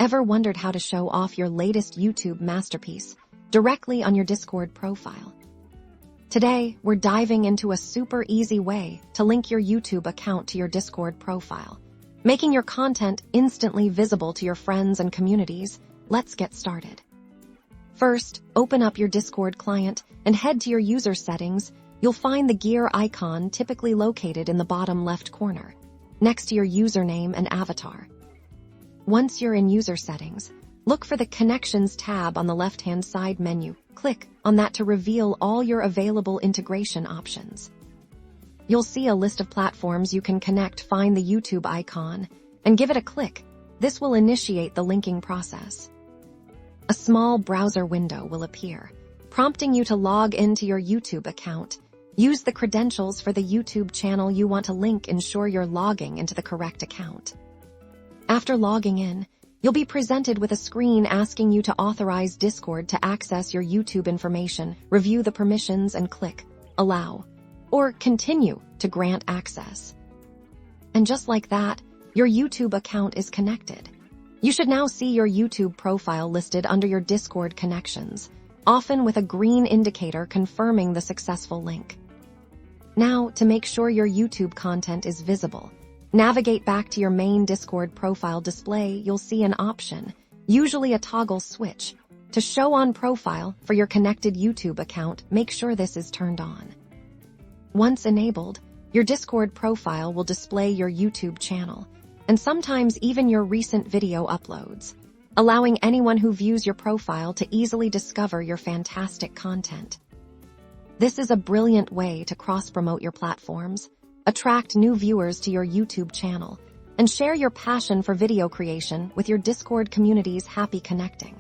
Ever wondered how to show off your latest YouTube masterpiece directly on your Discord profile? Today, we're diving into a super easy way to link your YouTube account to your Discord profile, making your content instantly visible to your friends and communities. Let's get started. First, open up your Discord client and head to your user settings. You'll find the gear icon typically located in the bottom left corner, next to your username and avatar. Once you're in user settings, look for the Connections tab on the left-hand side menu. Click on that to reveal all your available integration options. You'll see a list of platforms you can connect. Find the YouTube icon and give it a click. This will initiate the linking process. A small browser window will appear, prompting you to log into your YouTube account. Use the credentials for the YouTube channel you want to link. Ensure you're logging into the correct account. After logging in, you'll be presented with a screen asking you to authorize Discord to access your YouTube information. Review the permissions and click Allow or Continue to grant access. And just like that, your YouTube account is connected. You should now see your YouTube profile listed under your Discord connections, often with a green indicator confirming the successful link. Now, to make sure your YouTube content is visible, navigate back to your main Discord profile display. You'll see an option, usually a toggle switch, to show on profile for your connected YouTube account. Make sure this is turned on. Once enabled, your Discord profile will display your YouTube channel, and sometimes even your recent video uploads, allowing anyone who views your profile to easily discover your fantastic content. This is a brilliant way to cross-promote your platforms, attract new viewers to your YouTube channel, and share your passion for video creation with your Discord communities. Happy connecting!